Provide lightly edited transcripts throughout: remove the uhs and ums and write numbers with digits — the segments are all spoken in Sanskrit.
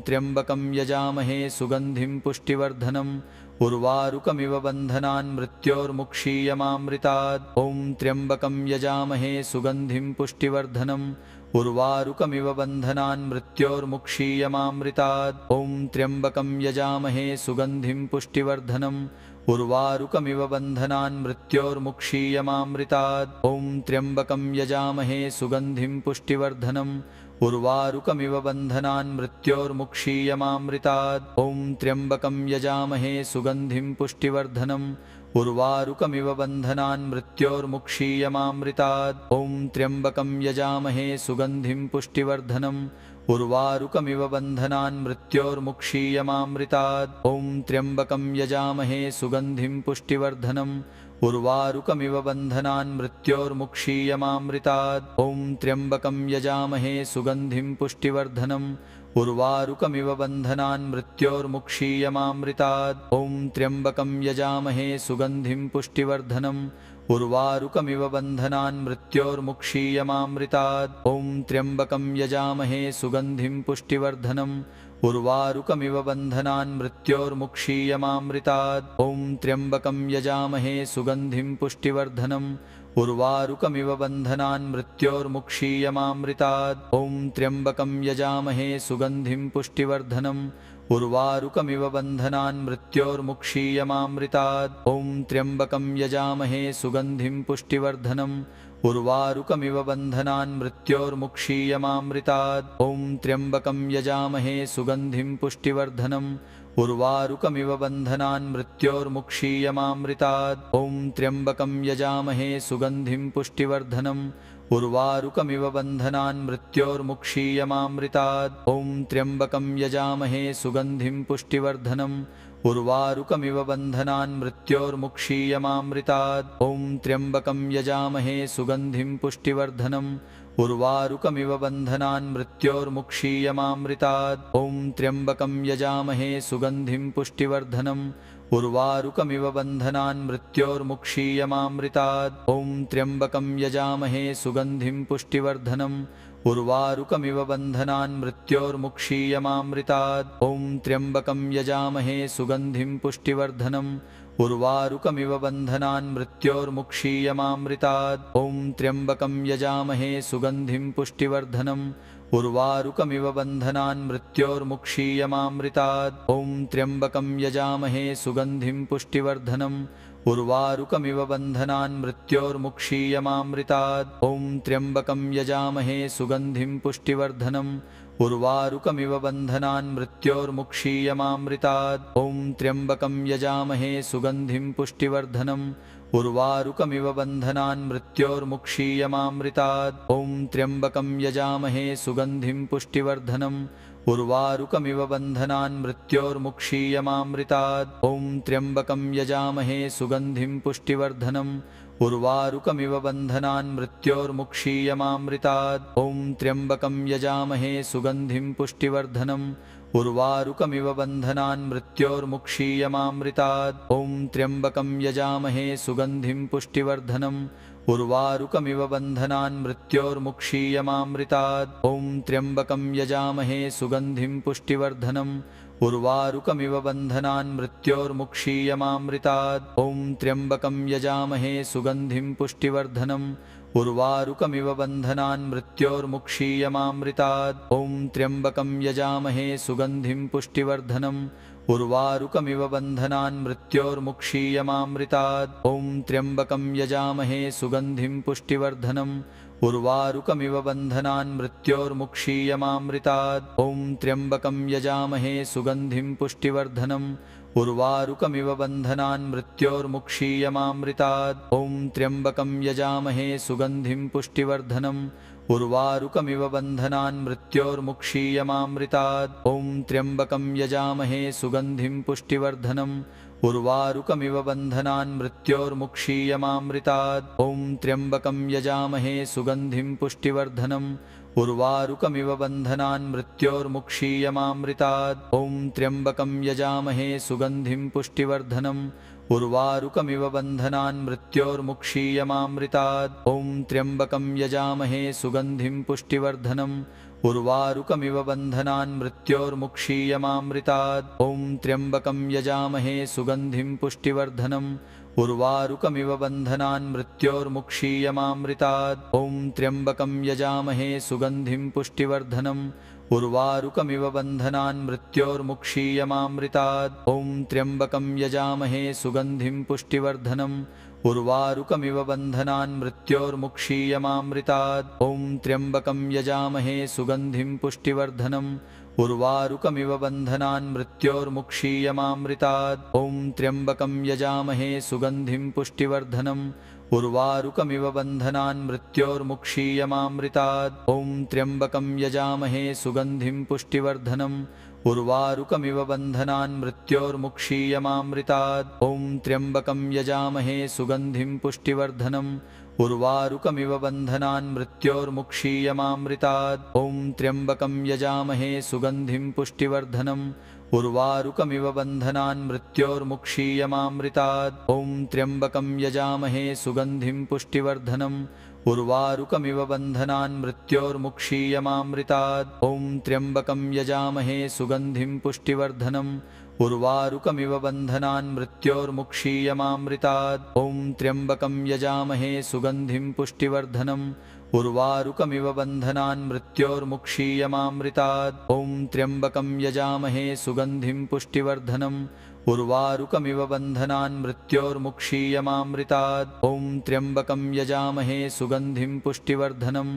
त्र्यम्बकं यजामहे सुगन्धिं पुष्टिवर्धनम् उर्वारुकमिव बन्धनान् मृत्योर्मुक्षीयमामृतात्। ॐ त्र्यम्बकं यजामहे सुगन्धिं पुष्टिवर्धनम् उर्वारुकमिव बन्धनान् मृत्योर्मुक्षीयमामृतात्। ॐ त्र्यम्बकं यजामहे सुगन्धिं पुष्टिवर्धनम् उर्वारुकमिव बन्धनान् मृत्योर्मुक्षीयमामृतात्। ॐ त्र्यम्बकं यजामहे सुगन्धिं पुष्टिवर्धनम् उर्वारुकमिव बन्धनान् मृत्योर्मुक्षीयमामृतात्। ॐ त्र्यम्बकं यजामहे सुगन्धिं पुष्टिवर्धनम् उर्वारुकमिव बन्धनान् मृत्योर्मुक्षीयमामृतात्। ॐ त्र्यम्बकं यजामहे सुगन्धिं पुष्टिवर्धनम् उर्वारुकमिव बन्धनान् मृत्योर्मुक्षीयमामृतात्। ॐ त्र्यम्बकं यजामहे सुगन्धिं पुष्टिवर्धनम् उर्वारुकमिव बन्धनान् मृत्योर्मुक्षीयमामृतात्। ॐ त्र्यम्बकं यजामहे सुगन्धिं पुष्टिवर्धनम् उर्वारुकमिव बन्धनान् मृत्योर्मुक्षीयमामृतात्। ॐ त्र्यम्बकं यजामहे सुगन्धिं पुष्टिवर्धनम् उर्वारुकमिव बन्धनान् मृत्योर्मुक्षीयमामृतात्। ॐ त्र्यम्बकं यजामहे सुगन्धिं पुष्टिवर्धनम् उर्वारुकमिव बन्धनान् मृत्योर्मुक्षीयमामृतात्। ॐ त्र्यम्बकं यजामहे सुगन्धिं पुष्टिवर्धनम् उर्वारुकमिव बन्धनान् मृत्योर्मुक्षीयमामृतात्। ॐ त्र्यम्बकं यजामहे सुगन्धिं पुष्टिवर्धनम् उर्वारुकमिव बन्धनान् मृत्योर्मुक्षीयमामृतात्। ॐ त्र्यम्बकं यजामहे सुगन्धिं पुष्टिवर्धनम् उर्वारुकमिव बन्धनान् मृत्योर्मुक्षीयमामृतात्। ॐ त्र्यम्बकं यजामहे सुगन्धिं पुष्टिवर्धनम् उर्वारुकमिव बन्धनान् मृत्योर्मुक्षीयमामृतात्। ॐ त्र्यम्बकं यजामहे सुगन्धिं पुष्टिवर्धनम् उर्वारुकमिव बन्धनान् मृत्योर्मुक्षीयमामृतात्। ॐ त्र्यम्बकं यजामहे सुगन्धिं पुष्टिवर्धनम् उर्वारुकमिव बन्धनान् मृत्योर्मुक्षीयमामृतात्। ॐ त्र्यम्बकं यजामहे सुगन्धिं पुष्टिवर्धनम् उर्वारुकमिव बन्धनान् मृत्योर्मुक्षीयमामृतात्। ॐ त्र्यम्बकं यजामहे सुगन्धिं पुष्टिवर्धनम् उर्वारुकमिव बन्धनान् मृत्योर्मुक्षीयमामृतात्। ॐ त्र्यम्बकं यजामहे सुगन्धिं पुष्टिवर्धनम् उर्वारुकमिव बन्धनान् मृत्योर्मुक्षीयमामृतात्। ॐ त्र्यम्बकं यजामहे सुगन्धिं पुष्टिवर्धनम् उर्वारुकमिव बन्धनान् मृत्योर्मुक्षीयमामृतात्। ॐ त्र्यम्बकं यजामहे सुगन्धिं पुष्टिवर्धनम् उर्वारुकमिव बन्धनान् मृत्योर्मुक्षीयमामृतात्। ॐ त्र्यम्बकं यजामहे सुगन्धिं पुष्टिवर्धनम् उर्वारुकमिव बन्धनान् मृत्योर्मुक्षीयमामृतात्। ॐ त्र्यम्बकं यजामहे सुगन्धिं पुष्टिवर्धनम् उर्वारुकमिव बन्धनान् मृत्योर्मुक्षीयमामृतात्। ॐ त्र्यम्बकं यजामहे सुगन्धिं पुष्टिवर्धनम् उर्वारुकमिव बन्धनान् मृत्योर्मुक्षीयमामृतात्। ॐ त्र्यम्बकं यजामहे सुगन्धिं पुष्टिवर्धनम् उर्वारुकमिव बन्धनान् मृत्योर्मुक्षीयमामृतात्। ॐ त्र्यम्बकं यजामहे सुगन्धिं पुष्टिवर्धनम् उर्वारुकमिव बन्धनान् मृत्योर्मुक्षीयमामृतात्। ॐ त्र्यम्बकं यजामहे सुगन्धिं पुष्टिवर्धनम् उर्वारुकमिव बन्धनान् मृत्योर्मुक्षीयमामृतात्। ॐ त्र्यम्बकं यजामहे सुगन्धिं पुष्टिवर्धनम् उर्वारुकमिव बन्धनान् मृत्योर्मुक्षीयमामृतात्। ॐ त्र्यम्बकं यजामहे सुगन्धिं पुष्टिवर्धनम् उर्वारुकमिव बन्धनान् मृत्योर्मुक्षीयमामृतात्। ॐ त्र्यम्बकं यजामहे सुगन्धिं पुष्टिवर्धनम् उर्वारुकमिव बन्धनान् मृत्योर्मुक्षीयमामृतात्। ॐ त्र्यम्बकं यजामहे सुगन्धिं पुष्टिवर्धनम् उर्वारुकमिव बन्धनान् मृत्योर्मुक्षीयमामृतात्। ॐ त्र्यम्बकं यजामहे सुगन्धिं पुष्टिवर्धनम् उर्वारुकमिव बन्धनान् मृत्योर्मुक्षीयमामृतात्। ॐ त्र्यम्बकं यजामहे सुगन्धिं पुष्टिवर्धनम् उर्वारुकमिव बन्धनान् मृत्योर्मुक्षीयमामृतात्। ॐ त्र्यम्बकं यजामहे सुगन्धिं पुष्टिवर्धनम् उर्वारुकमिव बन्धनान् मृत्योर्मुक्षीयमामृतात्। ॐ त्र्यम्बकं यजामहे सुगन्धिं पुष्टिवर्धनम् उर्वारुकमिव बन्धनान् मृत्योर्मुक्षीयमामृतात्। ॐ त्र्यम्बकं यजामहे सुगन्धिं पुष्टिवर्धनम् उर्वारुकमिव बन्धनान् मृत्योर्मुक्षीयमामृतात्। ॐ त्र्यम्बकं यजामहे सुगन्धिं पुष्टिवर्धनम् उर्वारुकमिव बन्धनान् मृत्योर्मुक्षीयमामृतात्। ॐ त्र्यम्बकं यजामहे सुगन्धिं पुष्टिवर्धनम् उर्वारुकमिव बन्धनान् मृत्योर्मुक्षीयमामृतात्। ॐ त्र्यम्बकं यजामहे सुगन्धिं पुष्टिवर्धनम् उर्वारुकमिव बन्धनान् मृत्योर्मुक्षीयमामृतात्। ॐ त्र्यम्बकं यजामहे सुगन्धिं पुष्टिवर्धनम् उर्वारुकमिव बन्धनान् मृत्योर्मुक्षीयमामृतात्। ॐ त्र्यम्बकं यजामहे सुगन्धिं पुष्टिवर्धनम् उर्वारुकमिव बन्धनान् मृत्योर्मुक्षीयमामृतात्। ॐ त्र्यम्बकं यजामहे सुगन्धिं पुष्टिवर्धनम् उर्वारुकमिव बन्धनान् मृत्योर्मुक्षीयमामृतात्। ॐ त्र्यम्बकं यजामहे सुगन्धिं पुष्टिवर्धनम् उर्वारुकमिव बन्धनान् मृत्योर्मुक्षीयमामृतात्। ॐ त्र्यम्बकं यजामहे सुगन्धिं पुष्टिवर्धनम् उर्वारुकमिव बन्धनान् मृत्योर्मुक्षीयमामृतात्। ॐ त्र्यम्बकं यजामहे सुगन्धिं पुष्टिवर्धनम् उर्वारुकमिव बन्धनान् मृत्योर्मुक्षीयमामृतात्। ॐ त्र्यम्बकं यजामहे सुगन्धिं पुष्टिवर्धनम् उर्वारुकमिव बन्धनान् मृत्योर्मुक्षीयमामृतात्। ॐ त्र्यम्बकं यजामहे सुगन्धिं पुष्टिवर्धनम् उर्वारुकमिव बन्धनान् मृत्योर्मुक्षीयमामृतात्। ॐ त्र्यम्बकं यजामहे सुगन्धिं पुष्टिवर्धनम् उर्वारुकमिव बन्धनान् मृत्योर्मुक्षीयमामृतात्। ॐ त्र्यम्बकं यजामहे सुगन्धिं पुष्टिवर्धनम् उर्वारुकमिव बन्धनान् मृत्योर्मुक्षीयमामृतात्। ॐ त्र्यम्बकं यजामहे सुगन्धिं पुष्टिवर्धनम् उर्वारुकमिव बन्धनान् मृत्योर्मुक्षीयमामृतात्। ॐ त्र्यम्बकं यजामहे सुगन्धिं पुष्टिवर्धनम्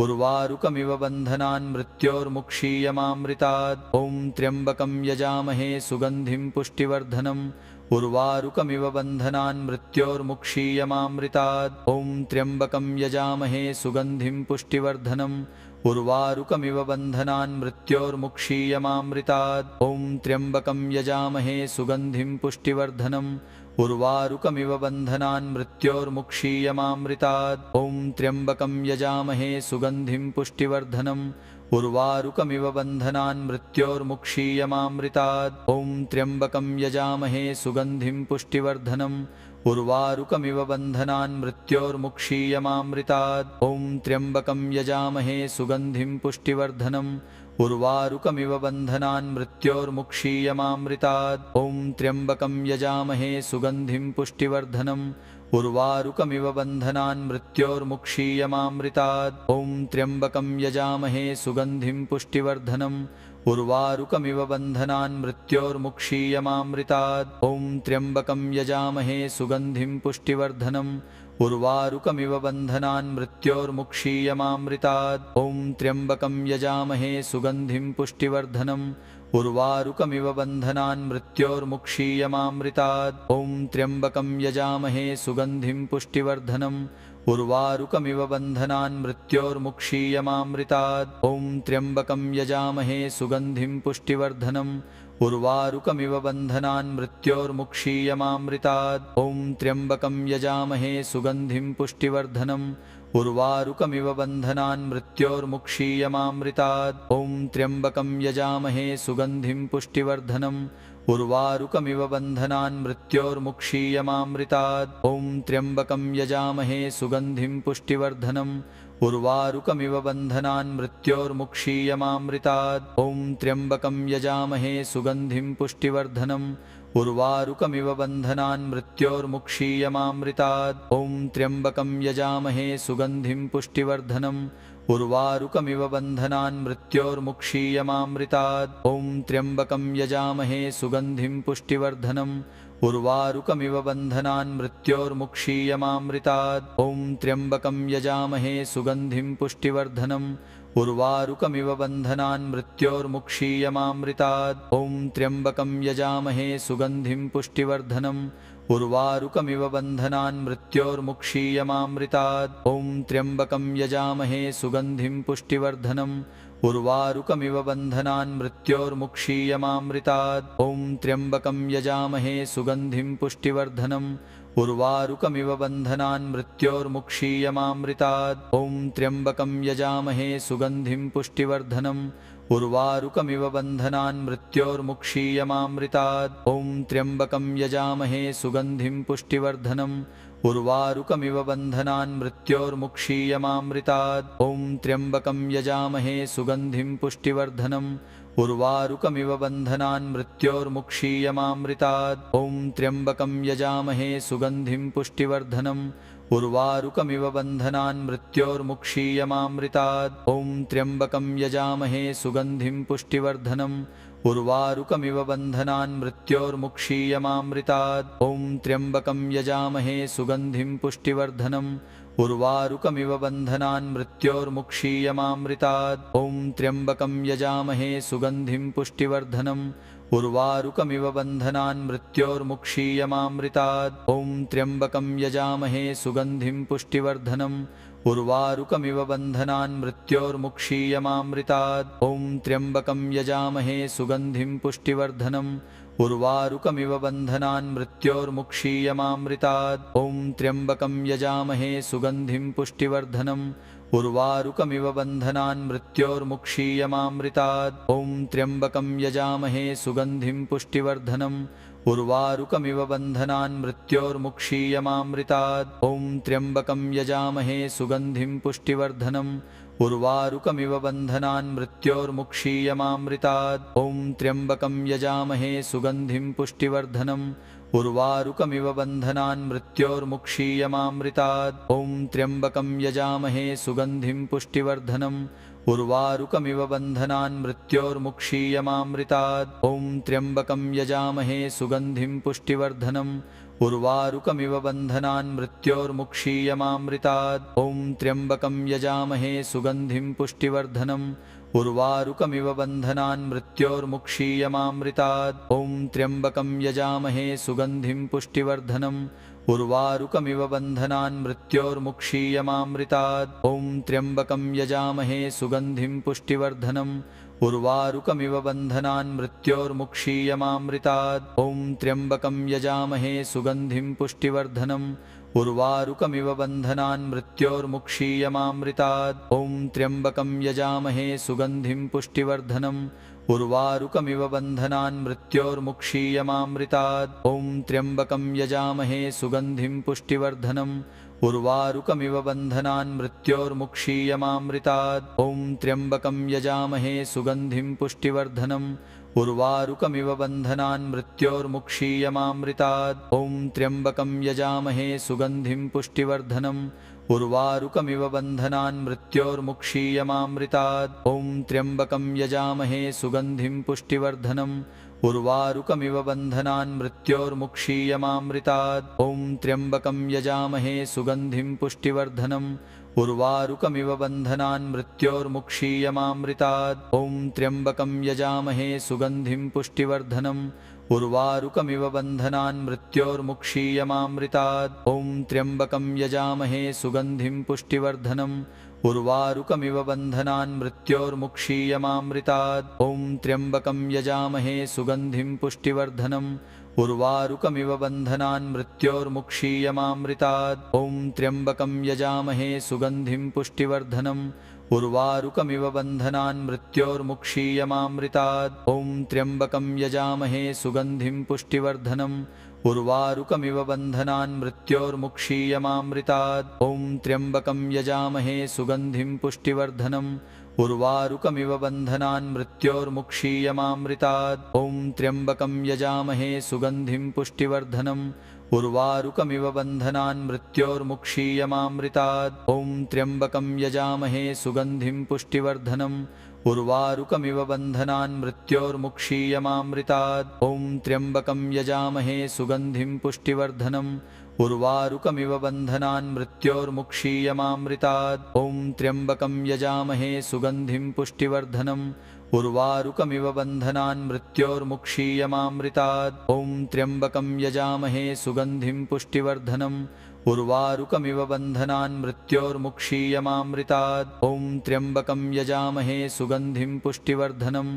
उर्वारुकमिव बन्धनान् मृत्योर्मुक्षीयमामृतात्। ॐ त्र्यम्बकं यजामहे सुगन्धिं पुष्टिवर्धनम् उर्वारुकमिव बन्धनान् मृत्योर्मुक्षीयमामृतात्। ॐ त्र्यम्बकं यजामहे सुगन्धिं पुष्टिवर्धनम् उर्वारुकमिव बन्धनान् मृत्योर्मुक्षीयमामृतात्। ॐ त्र्यम्बकं यजामहे सुगन्धिं पुष्टिवर्धनम् उर्वारुकमिव बन्धनान् मृत्योर्मुक्षीयमामृतात्। ॐ त्र्यम्बकं यजामहे सुगन्धिं पुष्टिवर्धनम् उर्वारुकमिव बन्धनान् मृत्योर्मुक्षीयमामृतात्। ॐ त्र्यम्बकं यजामहे सुगन्धिं पुष्टिवर्धनम् उर्वारुकमिव बन्धनान् मृत्योर्मुक्षीयमामृतात्। ॐ त्र्यम्बकं यजामहे सुगन्धिं पुष्टिवर्धनम् उर्वारुकमिव बन्धनान् मृत्योर्मुक्षीयमामृतात्। ॐ त्र्यम्बकं यजामहे सुगन्धिं पुष्टिवर्धनम् उर्वारुकमिव बन्धनान् मृत्योर्मुक्षीयमामृतात्। ॐ त्र्यम्बकं यजामहे सुगन्धिं पुष्टिवर्धनम् उर्वारुकमिव बन्धनान् मृत्योर्मुक्षीयमामृतात्। ॐ त्र्यम्बकं यजामहे सुगन्धिं पुष्टिवर्धनम् उर्वारुकमिव बन्धनान् मृत्योर्मुक्षीयमामृतात्। ॐ त्र्यम्बकं यजामहे सुगन्धिं पुष्टिवर्धनम् उर्वारुकमिव बन्धनान् मृत्योर्मुक्षीयमामृतात्। ॐ त्र्यम्बकं यजामहे सुगन्धिं पुष्टिवर्धनम् उर्वारुकमिव बन्धनान् मृत्योर्मुक्षीयमामृतात्। ॐ त्र्यम्बकं यजामहे सुगन्धिं पुष्टिवर्धनम् उर्वारुकमिव बन्धनान् मृत्योर्मुक्षीयमामृतात्। ॐ त्र्यम्बकं यजामहे सुगन्धिं पुष्टिवर्धनम् उर्वारुकमिव बन्धनान् मृत्योर्मुक्षीयमामृतात्। ॐ त्र्यम्बकं यजामहे सुगन्धिं पुष्टिवर्धनम् उर्वारुकमिव बन्धनान् मृत्योर्मुक्षीयमामृतात्। ॐ त्र्यम्बकं यजामहे सुगन्धिं पुष्टिवर्धनम् उर्वारुकमिव बन्धनान् मृत्योर्मुक्षीयमामृतात्। ॐ त्र्यम्बकं यजामहे सुगन्धिं पुष्टिवर्धनम् उर्वारुकमिव बन्धनान् मृत्योर्मुक्षीयमामृतात्। ॐ त्र्यम्बकं यजामहे सुगन्धिं पुष्टिवर्धनम् उर्वारुकमिव बन्धनान् मृत्योर्मुक्षीयमामृतात्। ॐ त्र्यम्बकं यजामहे सुगन्धिं पुष्टिवर्धनम् उर्वारुकमिव बन्धनान् मृत्योर्मुक्षीयमामृतात्। ॐ त्र्यम्बकं यजामहे सुगन्धिं पुष्टिवर्धनम् उर्वारुकमिव बन्धनान् मृत्योर्मुक्षीयमामृतात्। ॐ त्र्यम्बकं यजामहे सुगन्धिं पुष्टिवर्धनम् उर्वारुकमिव बन्धनान् मृत्योर्मुक्षीयमामृतात्। ॐ त्र्यम्बकं यजामहे सुगन्धिं पुष्टिवर्धनम् उर्वारुकमिव बन्धनान् मृत्योर्मुक्षीयमामृतात्। ॐ त्र्यम्बकं यजामहे सुगन्धिं पुष्टिवर्धनम् उर्वारुकमिव बन्धनान् मृत्योर्मुक्षीयमामृतात्। ॐ त्र्यम्बकं यजामहे सुगन्धिं पुष्टिवर्धनम् उर्वारुकमिव बन्धनान् मृत्योर्मुक्षीयमामृतात्। ॐ त्र्यम्बकं यजामहे सुगन्धिं पुष्टिवर्धनम् उर्वारुकमिव बन्धनान् मृत्योर्मुक्षीयमामृतात्। ॐ त्र्यम्बकं यजामहे सुगन्धिं पुष्टिवर्धनम् उर्वारुकमिव बन्धनान् मृत्योर्मुक्षीयमामृतात्। ॐ त्र्यम्बकं यजामहे सुगन्धिं पुष्टिवर्धनम् उर्वारुकमिव बन्धनान् मृत्योर्मुक्षीयमामृतात्। ॐ त्र्यम्बकं यजामहे सुगन्धिं पुष्टिवर्धनम् उर्वारुकमिव बन्धनान् मृत्योर्मुक्षीयमामृतात्। ॐ त्र्यम्बकं यजामहे सुगन्धिं पुष्टिवर्धनम् उर्वारुकमिव बन्धनान् मृत्योर्मुक्षीयमामृतात्। ॐ त्र्यम्बकं यजामहे सुगन्धिं पुष्टिवर्धनम् उर्वारुकमिव बन्धनान् मृत्योर्मुक्षीयमामृतात्। ॐ त्र्यम्बकं यजामहे सुगन्धिं पुष्टिवर्धनम् उर्वारुकमिव बन्धनान् मृत्योर्मुक्षीयमामृतात्। ॐ त्र्यम्बकं यजामहे सुगन्धिं पुष्टिवर्धनम् उर्वारुकमिव बन्धनान् मृत्योर्मुक्षीयमामृतात्। ॐ त्र्यम्बकं यजामहे सुगन्धिं पुष्टिवर्धनम् उर्वारुकमिव बन्धनान् मृत्योर्मुक्षीयमामृतात्। ॐ त्र्यम्बकं यजामहे सुगन्धिं पुष्टिवर्धनम् उर्वारुकमिव बन्धनान् मृत्योर्मुक्षीयमामृतात्। ॐ त्र्यम्बकं यजामहे सुगन्धिं पुष्टिवर्धनम् उर्वारुकमिव बन्धनान् मृत्योर्मुक्षीयमामृतात्। ॐ त्र्यम्बकं यजामहे सुगन्धिं पुष्टिवर्धनम् उर्वारुकमिव बन्धनान् मृत्योर्मुक्षीयमामृतात्। ॐ त्र्यम्बकं यजामहे सुगन्धिं पुष्टिवर्धनम् उर्वारुकमिव बन्धनान् मृत्योर्मुक्षीयमामृतात्। ॐ त्र्यम्बकं यजामहे सुगन्धिं पुष्टिवर्धनम् उर्वारुकमिव बन्धनान् मृत्योर्मुक्षीयमामृतात्। ॐ त्र्यम्बकं यजामहे सुगन्धिं पुष्टिवर्धनम् उर्वारुकमिव बन्धनान् मृत्योर्मुक्षीयमामृतात्। ॐ त्र्यम्बकं यजामहे सुगन्धिं पुष्टिवर्धनम् उर्वारुकमिव बन्धनान् मृत्योर्मुक्षीयमामृतात्। ॐ त्र्यम्बकं यजामहे सुगन्धिं पुष्टिवर्धनम् उर्वारुकमिव बन्धनान् मृत्योर्मुक्षीयमामृतात्। ॐ त्र्यम्बकं यजामहे सुगन्धिं पुष्टिवर्धनम् उर्वारुकमिव बन्धनान् मृत्योर्मुक्षीयमामृतात्। ॐ त्र्यम्बकं यजामहे सुगन्धिं पुष्टिवर्धनम् उर्वारुकमिव बन्धनान् मृत्योर्मुक्षीयमामृतात्। ॐ त्र्यम्बकं यजामहे सुगन्धिं पुष्टिवर्धनम् उर्वारुकमिव बन्धनान् मृत्योर्मुक्षीयमामृतात्। ॐ त्र्यम्बकं यजामहे सुगन्धिं पुष्टिवर्धनम् उर्वारुकमिव बन्धनान् मृत्योर्मुक्षीयमामृतात्। ॐ त्र्यम्बकं यजामहे सुगन्धिं पुष्टिवर्धनम् उर्वारुकमिव बन्धनान् मृत्योर्मुक्षीयमामृतात्। ॐ त्र्यम्बकं यजामहे सुगन्धिं पुष्टिवर्धनम् उर्वारुकमिव बन्धनान् मृत्योर्मुक्षीयमामृतात्। ॐ त्र्यम्बकं यजामहे सुगन्धिं पुष्टिवर्धनम् उर्वारुकमिव बन्धनान् मृत्योर्मुक्षीयमामृतात्। ॐ त्र्यम्बकं यजामहे सुगन्धिं पुष्टिवर्धनम् उर्वारुकमिव बन्धनान् मृत्योर्मुक्षीयमामृतात्। ॐ त्र्यम्बकं यजामहे सुगन्धिं पुष्टिवर्धनम् उर्वारुकमिव बन्धनान् मृत्योर्मुक्षीयमामृतात्। ॐ त्र्यम्बकं यजामहे सुगन्धिं पुष्टिवर्धनम् उर्वारुकमिव बन्धनान् मृत्योर्मुक्षीयमामृतात्। ॐ त्र्यम्बकं यजामहे सुगन्धिं पुष्टिवर्धनम् उर्वारुकमिव बन्धनान् मृत्योर्मुक्षीयमामृतात्। ॐ त्र्यम्बकं यजामहे सुगन्धिं पुष्टिवर्धनम् उर्वारुकमिव बन्धनान् मृत्योर्मुक्षीयमामृतात्। ॐ त्र्यम्बकं यजामहे सुगन्धिं पुष्टिवर्धनम् उर्वारुकमिव बन्धनान् मृत्योर्मुक्षीयमामृतात्। ॐ त्र्यम्बकं यजामहे सुगन्धिं पुष्टिवर्धनम् उर्वारुकमिव बन्धनान् मृत्योर्मुक्षीयमामृतात्। ॐ त्र्यम्बकं यजामहे सुगन्धिं पुष्टिवर्धनम् उर्वारुकमिव बन्धनान् मृत्योर्मुक्षीयमामृतात्। ॐ त्र्यम्बकं यजामहे सुगन्धिं पुष्टिवर्धनम् उर्वारुकमिव बन्धनान् मृत्योर्मुक्षीयमामृतात्। ॐ त्र्यम्बकं यजामहे सुगन्धिं पुष्टिवर्धनम् उर्वारुकमिव बन्धनान् मृत्योर्मुक्षीयमामृतात्। ॐ त्र्यम्बकं यजामहे सुगन्धिं पुष्टिवर्धनम् उर्वारुकमिव बन्धनान् मृत्योर्मुक्षीयमामृतात्। ॐ त्र्यम्बकं यजामहे सुगन्धिं पुष्टिवर्धनम्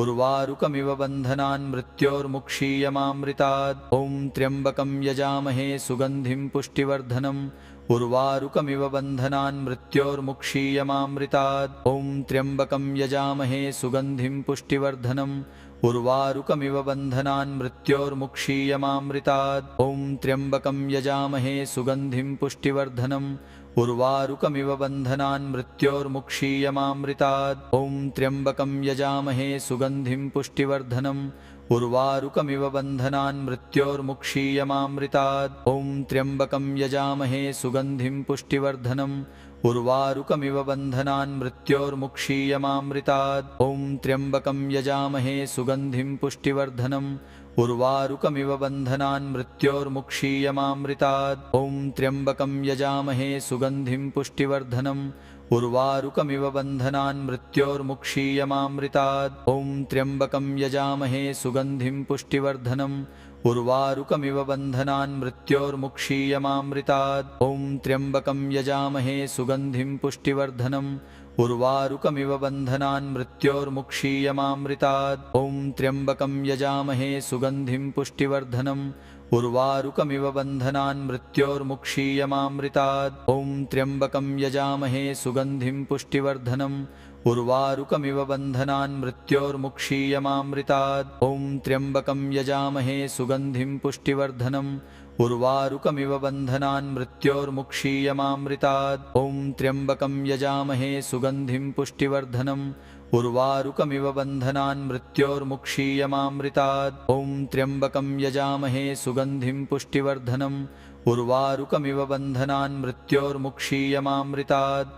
उर्वारुकमिव बन्धनान् मृत्योर्मुक्षीयमामृतात्। ॐ त्र्यम्बकं यजामहे सुगन्धिं पुष्टिवर्धनम् उर्वारुकमिव बन्धनान् मृत्योर्मुक्षीयमामृतात्। ॐ त्र्यम्बकं यजामहे सुगन्धिं पुष्टिवर्धनम् उर्वारुकमिव बन्धनान् मृत्योर्मुक्षीयमामृतात्। ॐ त्र्यम्बकं यजामहे सुगन्धिं पुष्टिवर्धनम् उर्वारुकमिव बन्धनान् मृत्योर्मुक्षीयमामृतात्। ॐ त्र्यम्बकं यजामहे सुगन्धिं पुष्टिवर्धनम् उर्वारुकमिव बन्धनान् मृत्योर्मुक्षीयमामृतात्। ॐ त्र्यम्बकं यजामहे सुगन्धिं पुष्टिवर्धनम् उर्वारुकमिव बन्धनान् मृत्योर्मुक्षीयमामृतात्। ॐ त्र्यम्बकं यजामहे सुगन्धिं पुष्टिवर्धनम् उर्वारुकमिव बन्धनान् मृत्योर्मुक्षीयमामृतात्। ॐ त्र्यम्बकं यजामहे सुगन्धिं पुष्टिवर्धनम् उर्वारुकमिव बन्धनान् मृत्योर्मुक्षीयमामृतात्। ॐ त्र्यम्बकं यजामहे सुगन्धिं पुष्टिवर्धनम् उर्वारुकमिव बन्धनान् मृत्योर्मुक्षीयमामृतात्। ॐ त्र्यम्बकं यजामहे सुगन्धिं पुष्टिवर्धनम् उर्वारुकमिव बन्धनान् मृत्योर्मुक्षीयमामृतात्। ॐ त्र्यम्बकं यजामहे सुगन्धिं पुष्टिवर्धनम् उर्वारुकमिव बन्धनान् मृत्योर्मुक्षीयमामृतात्। ॐ त्र्यम्बकं यजामहे सुगन्धिं पुष्टिवर्धनम् उर्वारुकमिव बन्धनान् मृत्योर्मुक्षीयमामृतात्। ॐ त्र्यम्बकं यजामहे सुगन्धिं पुष्टिवर्धनम् उर्वारुकमिव बन्धनान् मृत्योर्मुक्षीयमामृतात्। ॐ त्र्यम्बकं यजामहे सुगन्धिं पुष्टिवर्धनम् उर्वारुकमिव बन्धनान् मृत्योर्मुक्षीयमामृतात्। ॐ त्र्यम्बकं यजामहे सुगन्धिं पुष्टिवर्धनम् उर्वारुकमिव बन्धनान् मृत्योर्मुक्षीयमामृतात्।